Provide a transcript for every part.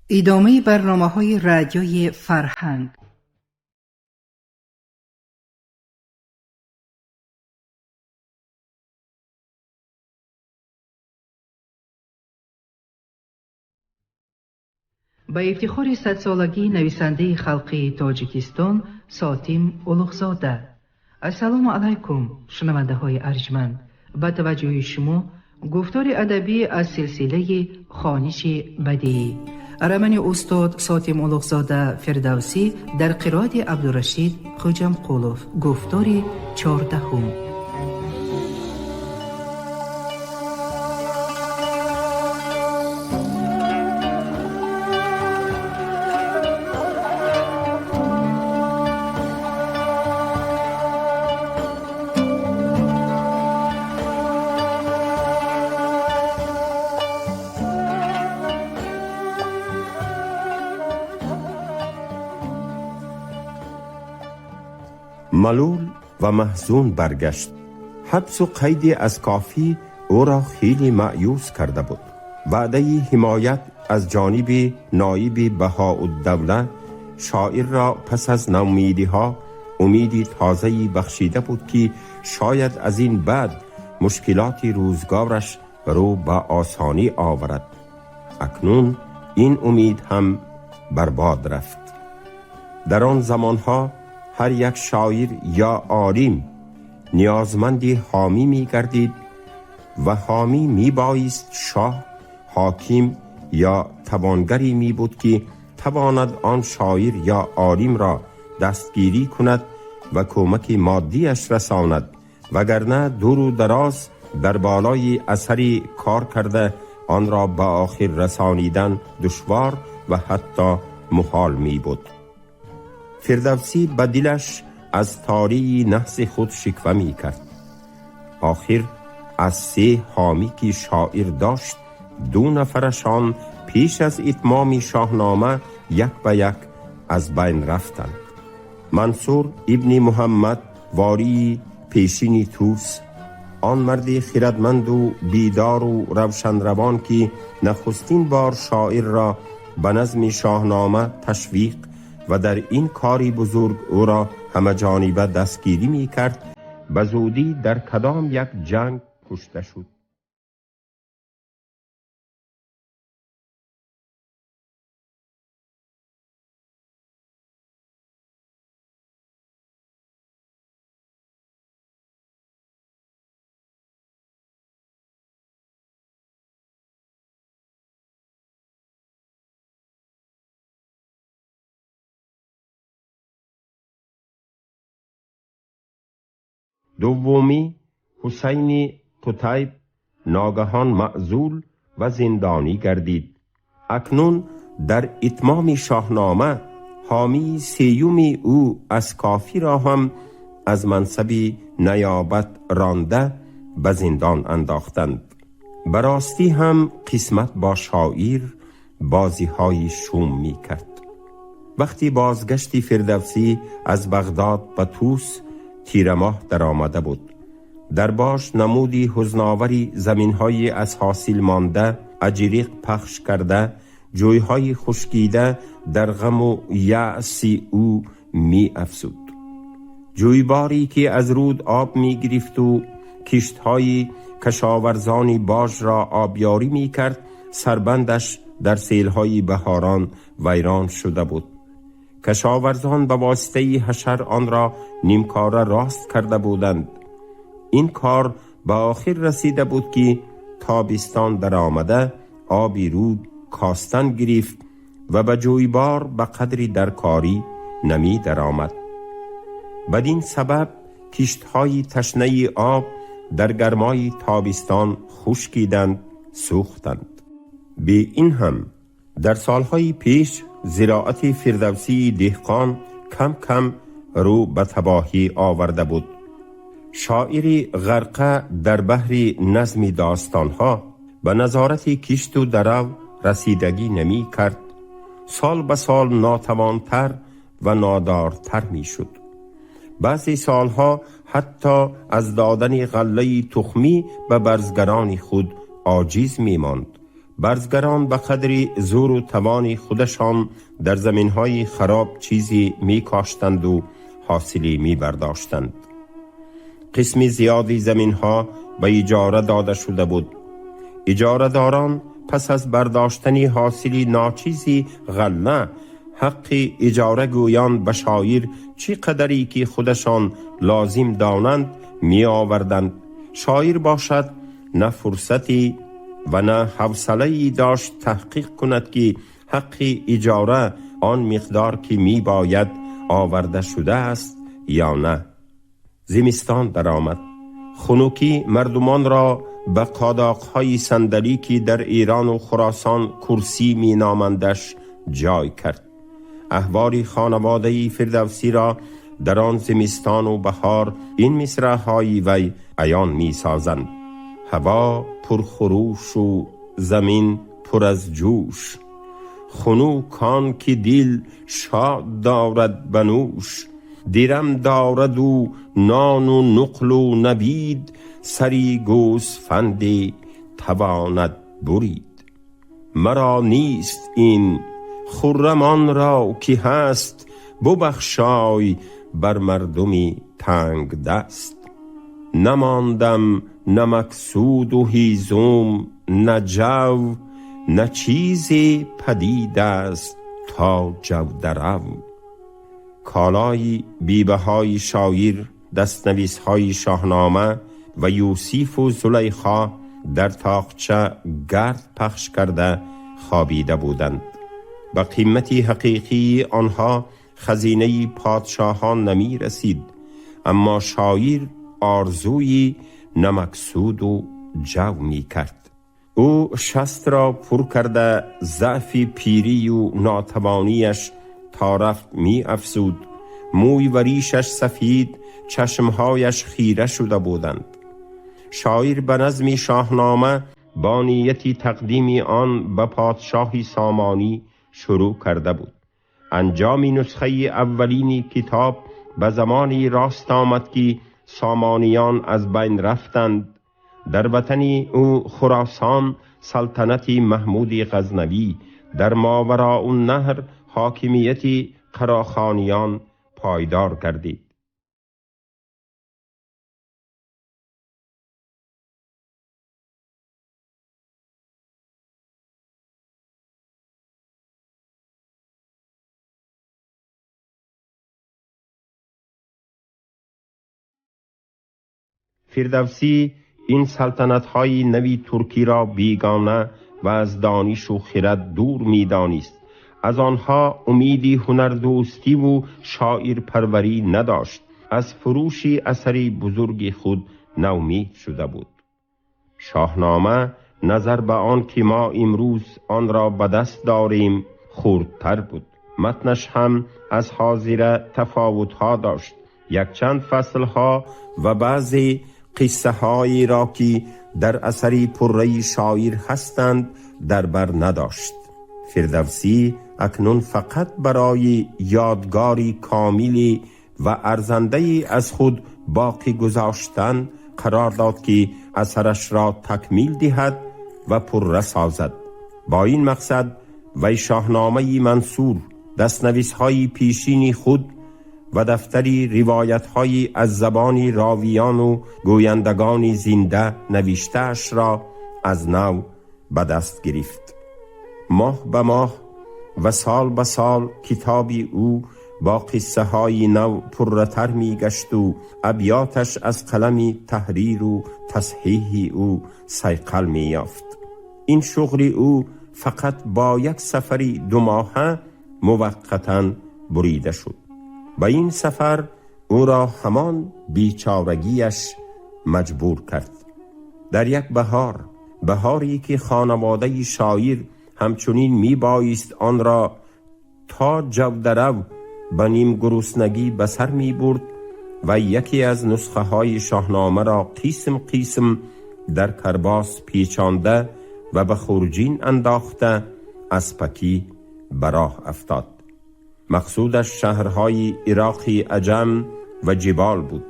ادامه برنامه‌های رادیوی فرهنگ. به افتخار 100 سالگی نویسنده خلقی تاجیکستان ساتیم اولوغزاده. السلام علیکم شنونده های ارجمند. با توجه شما گفتار ادبی از سلسله خوانش بدیعی رمن استاد ساتیم اولوغزاده فردوسی در قرائت عبدالرشید خوجمقولوف. گفتار 14. ملول و محزون برگشت. حبس و قید از کافی او را خیلی مایوس کرده بود. وعده حمایت از جانب نایب بهاءالدوله شاعر را پس از نومیدی‌ها امیدی تازه‌ای بخشیده بود که شاید از این بعد مشکلات روزگارش رو به آسانی آورد. اکنون این امید هم برباد رفت. در آن زمانها هر یک شاعر یا عالم نیازمند حامی می گردید و حامی می بایست شاه، حاکم یا توانگری می بود که تواند آن شاعر یا عالم را دستگیری کند و کمک مادیش رساند، وگرنه دور و دراز در بالای اثری کار کرده آن را به آخر رسانیدن دشوار و حتی محال می بود. فردوسی به دلش از طاری نحس خود شکوه می کرد. آخر از 3 حامی که شاعر داشت 2 نفرشان پیش از اتمام شاهنامه یک به یک از بین رفتند. منصور ابن محمد واری پیشین توس، آن مرد خردمند و بیدار و روشن روان که نخستین بار شاعر را به نظم شاهنامه تشویق و در این کاری بزرگ او را همه جانبه دستگیری می کرد، به زودی در کدام یک جنگ کشته شد. دومی حسین قتیب ناگهان معزول و زندانی گردید. اکنون در اتمام شاهنامه حامی 3 او از کافی را هم از منصب نیابت رانده به زندان انداختند. براستی هم قسمت با شاعر بازی های شوم می کرد. وقتی بازگشت فردوسی از بغداد به طوس تیر ماه در آمده بود. در باش نمودی حزناوری زمین‌های از حاصل مانده اجریق پخش کرده، جوی‌های خشکیده در غم و یأس او می افزود. جویباری که از رود آب می گرفت و کشت‌های کشاورزانی باج را آبیاری می کرد، سربندش در سیل‌های بهاران ویران شده بود. کشاورزان به واسطه حشر آن را نیمکاره راست کرده بودند. این کار به آخر رسیده بود که تابستان در آمده آبی رود کاستن گرفت و به جویبار به قدری در کاری نمی در آمد. بدین سبب کشت‌های تشنه آب در گرمای تابستان خشکیدند، سوختند. به این هم در سالهای پیش زراعت فردوسی دهقان کم کم رو به تباهی آورده بود. شاعر غرقه در بحر نظم داستانها به نظارت کشت و درو رسیدگی نمی کرد. سال به سال ناتوانتر و نادارتر می شد. بعضی سالها حتی از دادن غله تخمی به برزگران خود عاجز می ماند. برزگران به قدری زور و توان خودشان در زمینهای خراب چیزی می کاشتند و حاصلی می برداشتند. قسمی زیادی زمینها به اجاره داده شده بود. اجاره داران پس از برداشتنی حاصلی ناچیزی غله حق اجاره گویان به شاعر چی قدری که خودشان لازم دانند می آوردند. شاعر باشد نه فرصتی و نه حوصله‌ای داشت تحقیق کند که حق اجاره آن مقدار که می باید آورده شده است یا نه. زمستان در آمد. خنوکی مردمان را به قاداق‌های صندلی که در ایران و خراسان کرسی می نامندش جای کرد. احوال خانواده فردوسی را در آن زمستان و بهار این مصرع‌های وی عیان می سازند. هوا پر خروش و زمین پر از جوش، خنوکان که دل شاد دارد بنوش، دیرم دارد و نان و نقل و نبید، سری گوسفندی تواند برید. مرا نیست این خرمان را که هست، ببخشای بر مردمی تنگ دست. نماندم نه مقصود و هیزم نه جو، نه چیزی پدید است تا جو درو. کالای بیبهای شاعر، دستنویس‌های شاهنامه و یوسف و زلیخا در تاقچه گرد پخش کرده خوابیده بودند. به قیمت حقیقی آنها خزینه پادشاهان نمی رسید، اما شاعر آرزوی نمقصود و جو می کرد. او شست را پر کرده ضعف پیری و ناتوانیش تا رفت می افزود. موی و ریشش سفید، چشمهایش خیره شده بودند. شاعر به نظم شاهنامه با نیتی تقدیم آن به پادشاه سامانی شروع کرده بود. انجام نسخه اولین کتاب به زمانی راست آمد که سامانیان از بین رفتند. در وطن او خراسان سلطنت محمود غزنوی، در ماوراء النهر حاکمیت قراخانیان پایدار گردید. فردوسی این سلطنت‌های نوی ترکی را بیگانه و از دانش و خرد دور می‌دانست. از آنها امیدی هنردوستی و شاعر پروری نداشت. از فروش اثری بزرگ خود ناامید شده بود. شاهنامه نظر به آن که ما امروز آن را به دست داریم خردتر بود. متنش هم از حاضر تفاوت‌ها داشت. یک چند فصل‌ها و بعضی قصه هایی را که در اثری پره شاعر هستند در بر نداشت. فردوسی اکنون فقط برای یادگاری کاملی و ارزنده از خود باقی گذاشتن قرار داد که اثرش را تکمیل دهد و پره سازد. با این مقصد وی شاهنامه منصور، دستنویس‌های پیشین خود و دفتری روایت‌های از زبان راویان و گویندگان زنده نوشته‌اش را از نو به دست گرفت. ماه به ماه و سال به سال کتابی او با قصه های نو پرتر می گشت و ابیاتش از قلم تحریر و تصحیح او صیقل می یافت. این شغل او فقط با یک سفری 2 ماهه موقتاً بریده شد. با این سفر او را همان بیچارگیش مجبور کرد. در یک بهاری که خانواده شاعر همچنین می بایست آن را تا جودرو به نیم گرسنگی به سر می برد و یکی از نسخه های شاهنامه را قسم قسم در کرباس پیچانده و به خورجین انداخته از پکی براه افتاد. مقصودش شهرهای عراقی عجم و جبال بود.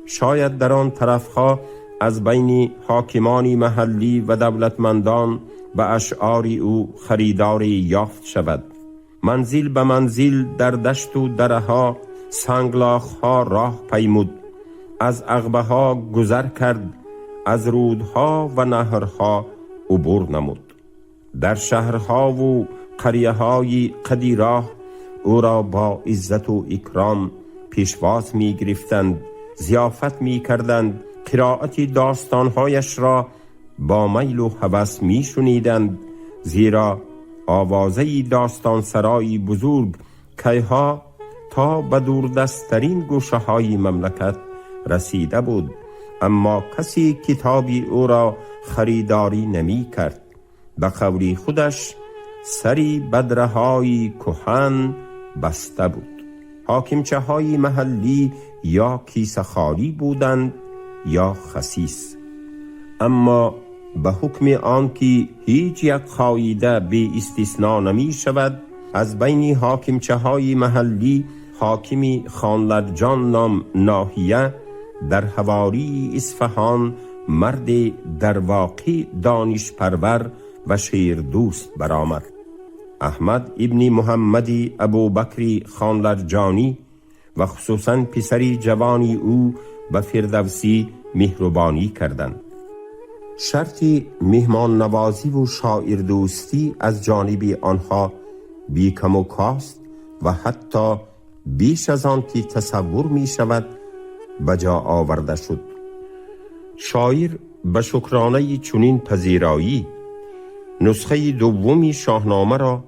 شاید در آن طرفها از بین حاکمان محلی و دولتمندان به اشعار او خریداری یافت شود. منزل به منزل در دشت و درها سنگلاخ ها راه پیمود، از عقبه ها گذر کرد، از رودها و نهرها عبور نمود. در شهرها و قریه های قدی راه او را با عزت و اکرام پیشواز می گرفتند، ضیافت می کردند، قرائت داستانهایش را با میل و هوس می شنیدند، زیرا آوازه داستان سرای بزرگ کیها تا به دوردستترین گوشه های مملکت رسیده بود، اما کسی کتابی او را خریداری نمی کرد. به قولی خودش سری بدرهای کهن بسته بود. حاکمچه های محلی یا کیسه خالی بودند یا خسیس، اما به حکم آنکه هیچ یک قاعده بی استثنا نمی شود، از بین حاکمچه های محلی حاکم خانلرجان نام ناحیه در حوالی اصفهان مرد در واقع دانش پرور و شیر دوست برآمد. احمد ابن محمد ابوبکر خانلرجانی و خصوصا پسری جوانی او به فردوسی مهربانی کردند. شرط مهمان نوازی و شاعر دوستی از جانب آنها بی کم و کاست و حتی بیش از آن که تصور می شود به جا آورده شد. شاعر به شکرانه چنین پذیرایی نسخه دومی شاهنامه را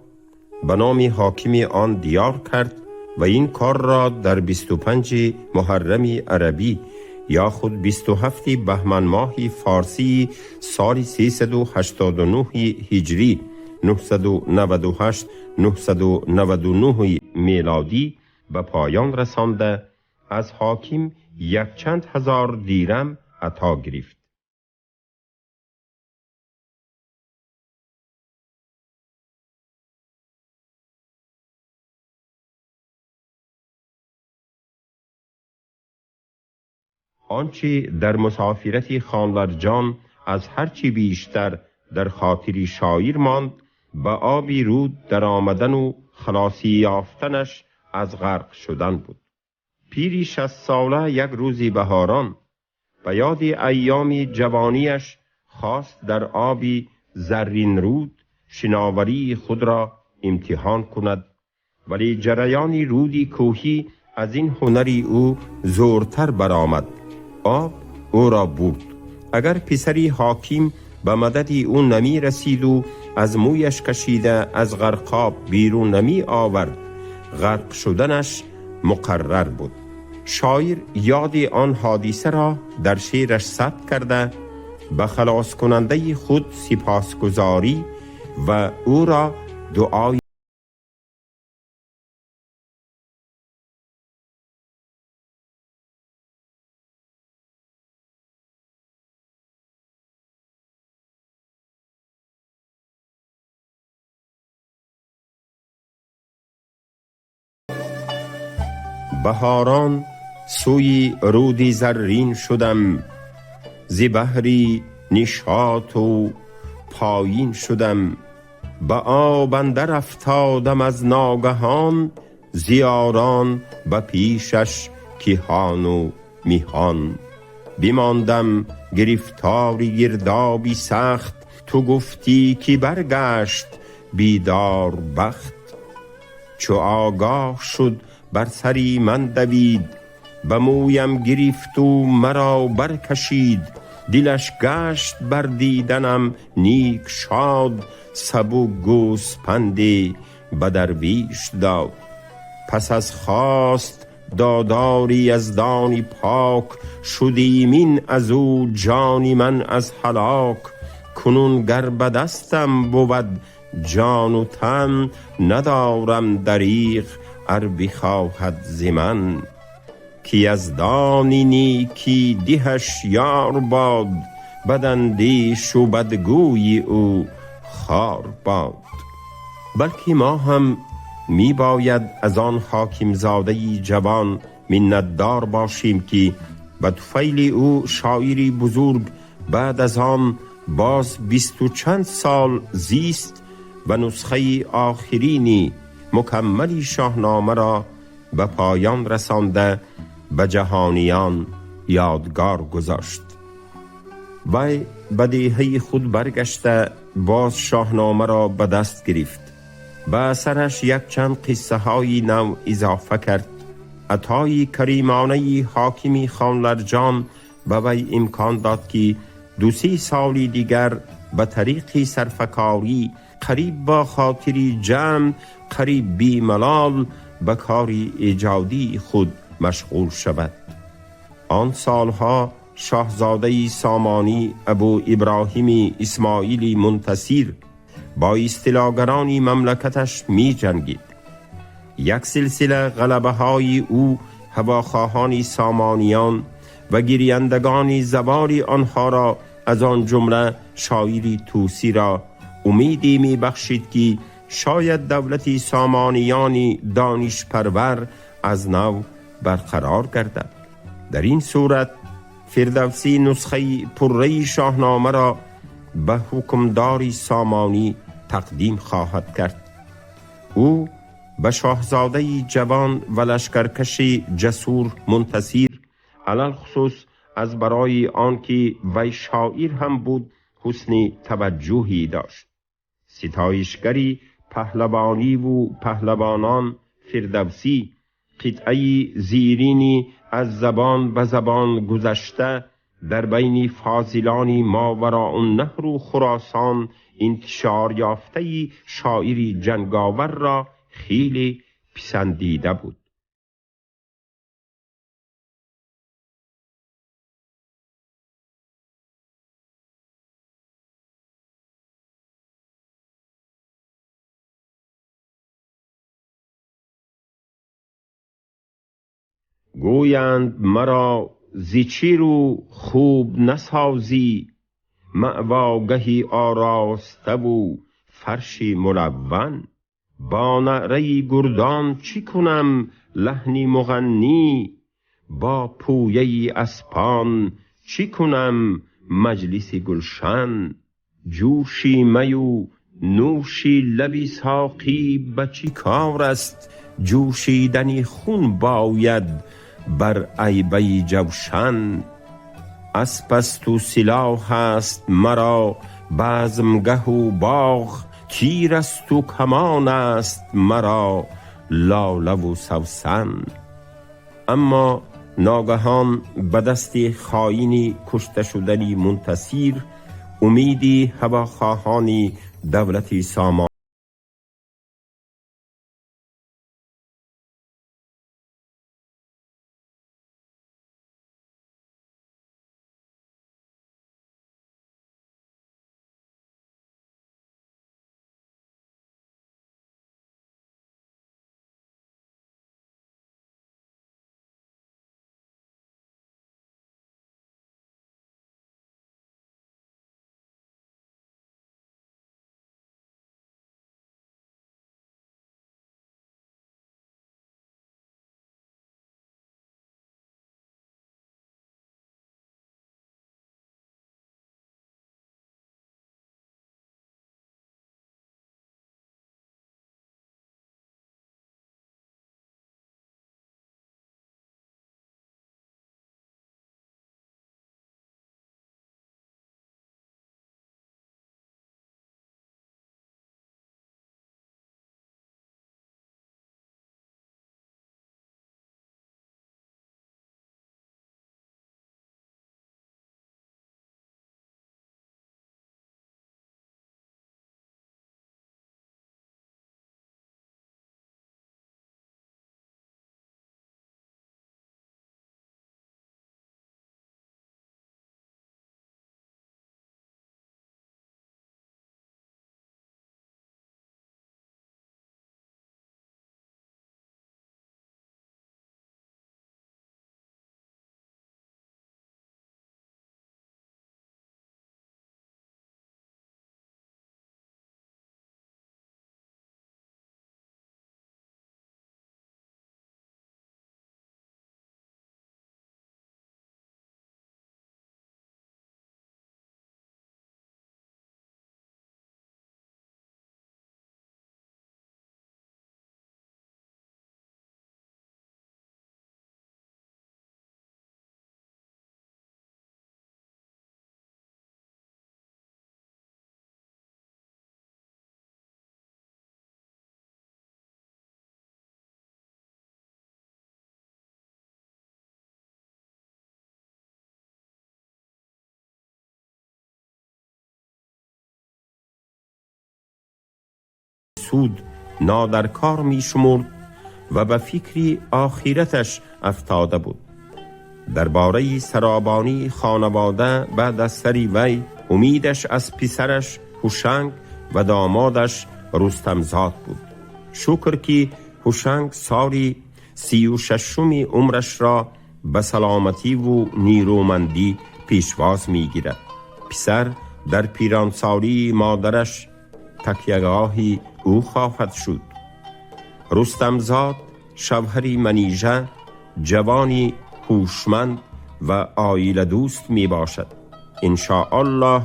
به نام حاکم آن دیار کرد و این کار را در 25 محرم عربی یا خود 27 بهمن ماه فارسی سال 389 هجری 998 999 میلادی به پایان رسانده از حاکم یک چند هزار دیرم عطا گرفت. آنچه در مسافرت خانلرجان از هرچی بیشتر در خاطر شاعر ماند، به آبی رود در آمدن و خلاصی یافتنش از غرق شدن بود. پیری 60 ساله یک روزی بهاران به یاد ایام جوانیش خواست در آبی زرین رود شناوری خود را امتحان کند، ولی جریان رودی کوهی از این هنری او زورتر برآمد. آب او را برد. اگر پسری حاکم به مدد او نمی رسید و از مویش کشیده از غرقاب بیرون نمی آورد، غرق شدنش مقرر بود. شاعر یاد آن حادثه را در شعرش ثبت کرده به خلاص کننده خود سپاسگزاری و او را دعای بهاران سوی رودی زرین شدم، ز بحری نشاط و پایین شدم. به آب اندر افتادم از ناگهان، ز یاران به پیشش کیهان و میهان. بماندم گرفتاری گردابی سخت، تو گفتی که برگشت بیدار بخت. چو آگاه شد بر سری من دوید، به مویم گرفت و مرا برکشید. دلش گشت بر دیدنم نیک شاد، سبک گوسپندی به درویش داد. پس از خواست داداری یزدانی پاک، شد ایمن از او جان من از هلاک. کنون گر به دستم بود جان و تن، ندارم دریغ ار بخواهد ز من. که یزدانی نیکی دهش یار باد، بداندیش و بدگوی او خار باد. بلکه ما هم می باید از آن حاکم زاده جوان منتدار باشیم که به طفیل او شاعری بزرگ بعد از آن باز 20 و چند سال زیست و نسخه آخرینی مکملی شاهنامه را به پایان رسانده به جهانیان یادگار گذاشت. وی به دیهه خود برگشته باز شاهنامه را به دست گرفت. به اثرش یک چند قصه های نو اضافه کرد. عطای کریمانه حاکمی خانلرجان به وی امکان داد که 2-3 سالی دیگر به طریق سرفکاری قریب با خاطری جمع، قریب بی ملال به کار ایجادی خود مشغول شود. آن سالها شاهزاده سامانی ابو ابراهیم اسماعیل منتصر با استیلاگران مملکتش می جنگید. یک سلسله غلبه های او هواخواهان سامانیان و گریندگان زوال آنها را از آن جمله شاعری توسی را امیدی می بخشید که شاید دولت سامانیان دانش پرور از نو برقرار گردد. در این صورت فردوسی نسخه پره شاهنامه را به حکمدار سامانی تقدیم خواهد کرد. او به شاهزاده جوان و لشکرکش جسور منتصر، علل خصوص از برای آنکه وی شاعر هم بود، حسن توجهی داشت. ستایشگری پهلوانی و پهلوانان فردوسی قطعه زیرینی از زبان به زبان گذشته در بین فاضلان ماوراء النهر و خراسان انتشار یافته شاعری جنگاور را خیلی پسندیده بود. گویند مرا زی چی رو خوب نسازی، مأواگهی آراسته و فرشی ملون. با نعره گردان چی کنم لحنی مغنی، با پویه اسپان چی کنم مجلس گلشن. جوشی می و نوشی لبی ساقی به چی کار است، جوشیدنی خون باید بر عیبه جوشن. اسپ است و سلاح است مرا بزمگه و باغ، تیر است و کمان است مرا لاله و سوسن. اما ناگهان به دست خائنی کشته شدن منتصر امیدی هواخواهان دولت سامان بیسود نادرکار می شمرد و به فکری آخرتش افتاده بود. درباره سرابانی خانواده بعد از سری وی امیدش از پسرش هوشنگ و دامادش رستمزاد بود. شکر که هوشنگ سال 36 عمرش را به سلامتی و نیرومندی پیشواز می گیرد. پسر در پیرانسالی مادرش تکیه‌گاهی او خواهد شد. رستمزاد شوهری منیژه، جوانی هوشمند و عائله دوست می باشد. انشاءالله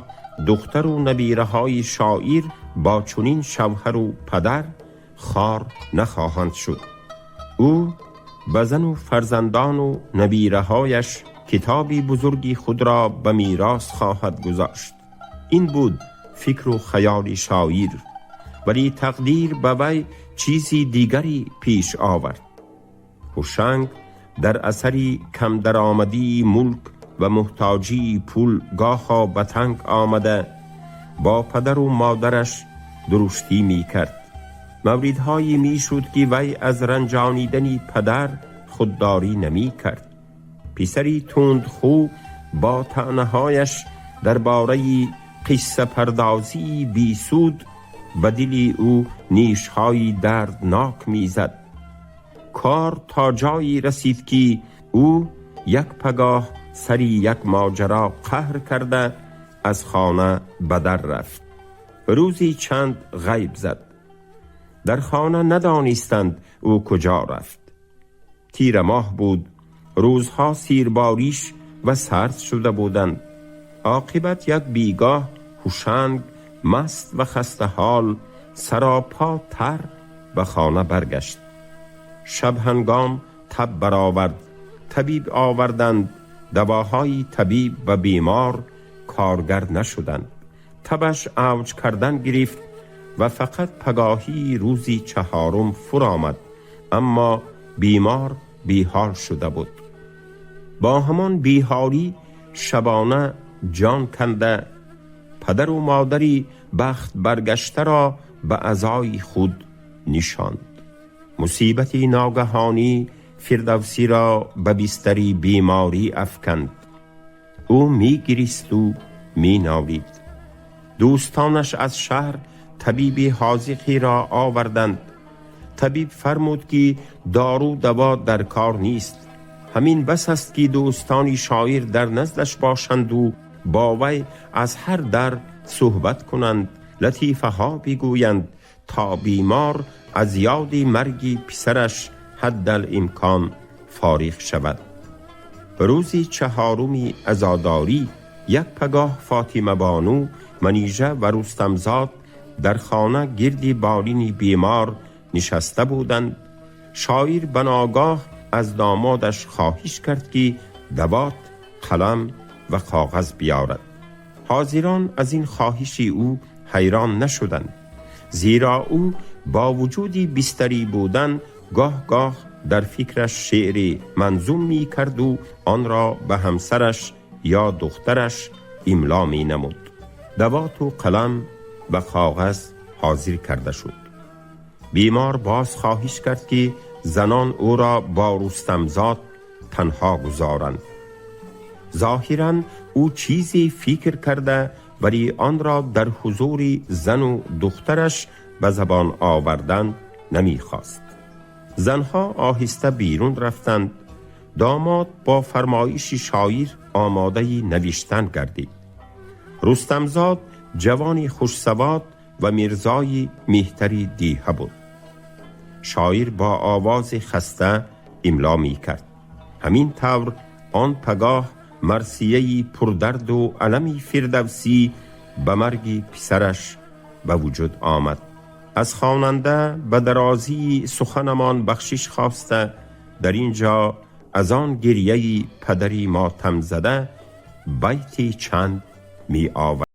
دختر و نبیره های شاعر با چنین شوهر و پدر خار نخواهند شد. او به زن و فرزندان و نبیره هایش کتابی بزرگی خود را به میراث خواهد گذاشت. این بود فکر و خیال شاعر، ولی تقدیر به وی چیزی دیگری پیش آورد. هوشنگ در اثری کم درآمدی ملک و محتاجی پول گاها به تنگ آمده با پدر و مادرش درشتی می کرد. موردهایی می شد که وی از رنجانیدن پدر خودداری نمی کرد. پسری تندخو با طعنه‌هایش درباره قصه پردازی بیسود به دل او نیش‌های دردناک می‌زد. کار تا جایی رسید که او یک پگاه سری یک ماجرا قهر کرده از خانه به در رفت. روزی چند غیب زد. در خانه ندانستند او کجا رفت. تیر ماه بود. روزها سیرباریش و سرد شده بودند. عاقبت یک بیگاه هوشنگ مست و خسته حال سراپا تر به خانه برگشت. شب هنگام تب برآورد. طبیب آوردند. دواهای طبیب و بیمار کارگر نشدند. تبش اوج کردن گرفت و فقط پگاهی روزی 4 فرآمد، اما بیمار بیحال شده بود. با همان بیحالی شبانه جان کنده پدر و مادری بخت برگشته را به عزای خود نشاند. مصیبتی ناگهانی فردوسی را به بستری بیماری افکند. او می گریست و می نالید. دوستانش از شهر طبیب حاذقی را آوردند. طبیب فرمود که دارو دوا در کار نیست. همین بس است که دوستانی شاعر در نزدش باشند و با وی از هر در صحبت کنند، لطیفه ها بگویند تا بیمار از یاد مرگ پسرش حد الامکان فارغ شود. روزی 4 عزاداری یک پگاه فاطمه بانو، منیژه و رستمزاد در خانه گردی بالین بیمار نشسته بودند. شاعر بناگاه از دامادش خواهش کرد که دوات، قلم و کاغذ بیارد. حاضران از این خواهش او حیران نشدند، زیرا او با وجودی بستری بودن گاه گاه در فکرش شعر منظوم می کرد و آن را به همسرش یا دخترش املا می نمود. دوات و قلم و کاغذ حاضر کرده شد. بیمار باز خواهش کرد که زنان او را با رستمزاد تنها گذارند. ظاهراً او چیزی فکر کرده ولی آن را در حضور زن و دخترش به زبان آوردن نمیخواست. زنها آهسته بیرون رفتند. داماد با فرمایش شاعر آماده نوشتن گردید. رستمزاد جوانی خوش‌سواد و میرزای مهتری دیه بود. شاعر با آواز خسته املا می کرد. همین طور آن پگاه مرثیه‌ای پردرد و علمی فردوسی به مرگ پسرش به وجود آمد. از خواننده به درازی سخنمان بخشش خواسته در اینجا از آن گریه پدری ماتم زده بیتی چند می آورد.